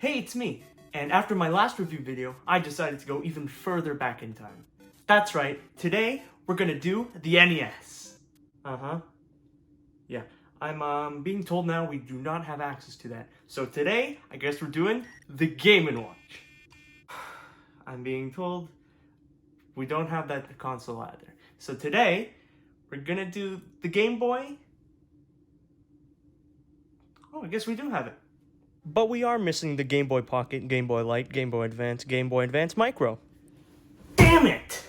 Hey, it's me! And after my last review video, I decided to go even further back in time. That's right, today we're gonna do the NES. Yeah, I'm being told now we do not have access to that. So today, I guess we're doing the Game & Watch. I'm being told we don't have that console either. So today, we're gonna do the Game Boy. Oh, I guess we do have it. But we are missing the Game Boy Pocket, Game Boy Light, Game Boy Advance Micro. Damn it!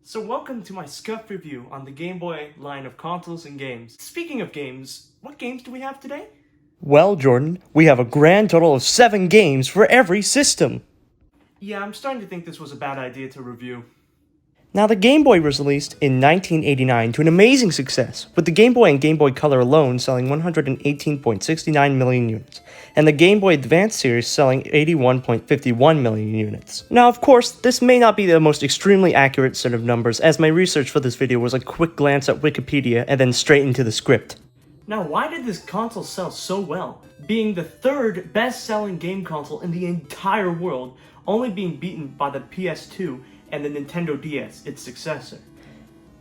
So welcome to my scuff review on the Game Boy line of consoles and games. Speaking of games, what games do we have today? Well, Jordan, we have a grand total of 7 games for every system. Yeah, I'm starting to think this was a bad idea to review. Now, the Game Boy was released in 1989 to an amazing success, with the Game Boy and Game Boy Color alone selling 118.69 million units, and the Game Boy Advance series selling 81.51 million units. Now, of course, this may not be the most extremely accurate set of numbers, as my research for this video was a quick glance at Wikipedia and then straight into the script. Now, why did this console sell so well, being the 3rd best-selling game console in the entire world, only being beaten by the PS2 and the Nintendo DS, its successor?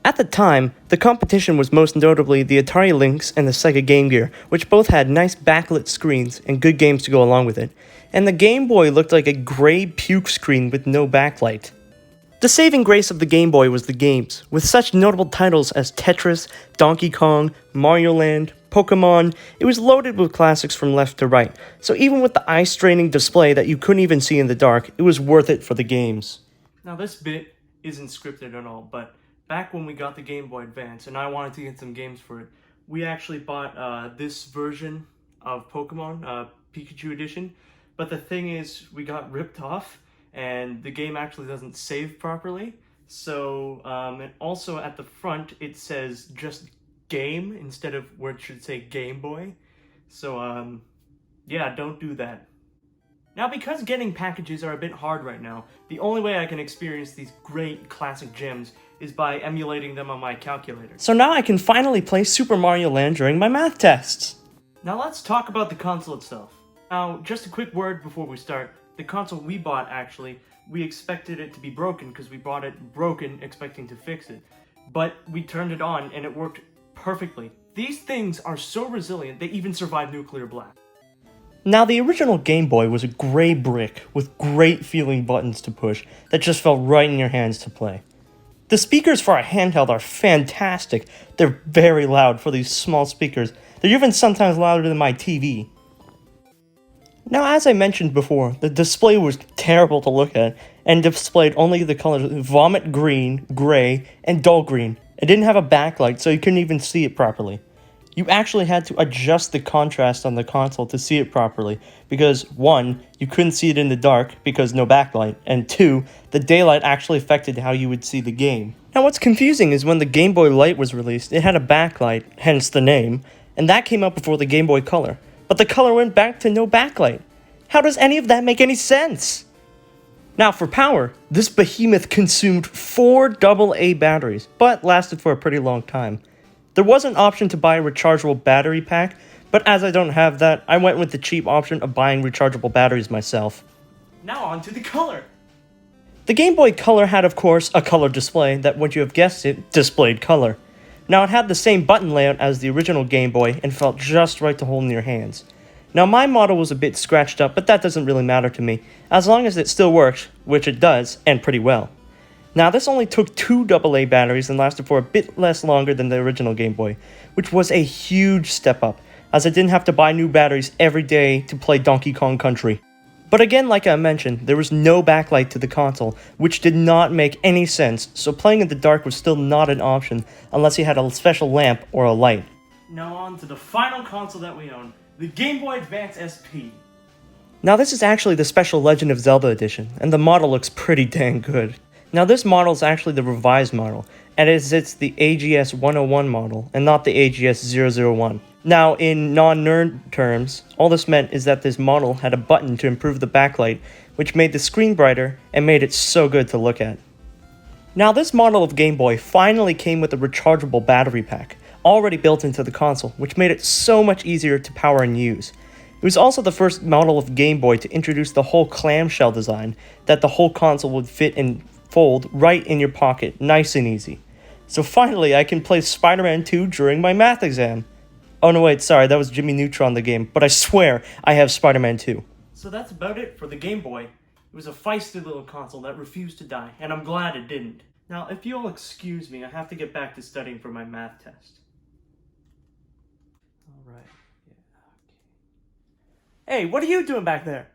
At the time, the competition was most notably the Atari Lynx and the Sega Game Gear, which both had nice backlit screens and good games to go along with it, and the Game Boy looked like a gray puke screen with no backlight. The saving grace of the Game Boy was the games, with such notable titles as Tetris, Donkey Kong, Mario Land, Pokemon. It was loaded with classics from left to right, so even with the eye-straining display that you couldn't even see in the dark, it was worth it for the games. Now, this bit isn't scripted at all, but back when we got the Game Boy Advance and I wanted to get some games for it, we actually bought this version of Pokemon, Pikachu Edition, but the thing is, we got ripped off, and the game actually doesn't save properly, so, and also at the front, it says just Game instead of where it should say Game Boy, so, yeah, don't do that. Now, because getting packages are a bit hard right now, the only way I can experience these great classic gems is by emulating them on my calculator. So now I can finally play Super Mario Land during my math tests! Now let's talk about the console itself. Now, just a quick word before we start. The console we bought, actually, we expected it to be broken because we bought it broken expecting to fix it. But we turned it on and it worked perfectly. These things are so resilient they even survive nuclear blast. Now, the original Game Boy was a gray brick with great feeling buttons to push that just felt right in your hands to play. The speakers for a handheld are fantastic. They're very loud for these small speakers. They're even sometimes louder than my TV. Now, as I mentioned before, the display was terrible to look at and displayed only the colors vomit green, gray, and dull green. It didn't have a backlight, so you couldn't even see it properly. You actually had to adjust the contrast on the console to see it properly, because 1, you couldn't see it in the dark because no backlight, and 2, the daylight actually affected how you would see the game. Now, what's confusing is when the Game Boy Light was released, it had a backlight, hence the name, and that came out before the Game Boy Color, but the Color went back to no backlight. How does any of that make any sense? Now, for power, this behemoth consumed 4 AA batteries, but lasted for a pretty long time. There was an option to buy a rechargeable battery pack, but as I don't have that, I went with the cheap option of buying rechargeable batteries myself. Now on to the color! The Game Boy Color had, of course, a color display that, would you have guessed it, displayed color. Now, it had the same button layout as the original Game Boy and felt just right to hold in your hands. Now, my model was a bit scratched up, but that doesn't really matter to me, as long as it still works, which it does, and pretty well. Now, this only took 2 AA batteries and lasted for a bit less longer than the original Game Boy, which was a huge step up, as I didn't have to buy new batteries every day to play Donkey Kong Country. But again, like I mentioned, there was no backlight to the console, which did not make any sense, so playing in the dark was still not an option unless you had a special lamp or a light. Now on to the final console that we own, the Game Boy Advance SP. Now, this is actually the special Legend of Zelda edition, and the model looks pretty dang good. Now, this model is actually the revised model, and it's the AGS 101 model, and not the AGS 001. Now, in non-nerd terms, all this meant is that this model had a button to improve the backlight, which made the screen brighter and made it so good to look at. Now, this model of Game Boy finally came with a rechargeable battery pack, already built into the console, which made it so much easier to power and use. It was also the first model of Game Boy to introduce the whole clamshell design, that the whole console would fit and fold right in your pocket, nice and easy. So finally, I can play Spider-Man 2 during my math exam. Oh no wait, sorry, that was Jimmy Neutron the game, but I swear I have Spider-Man 2. So that's about it for the Game Boy. It was a feisty little console that refused to die, and I'm glad it didn't. Now, if you'll excuse me, I have to get back to studying for my math test. Alright, yeah, okay. Hey, what are you doing back there?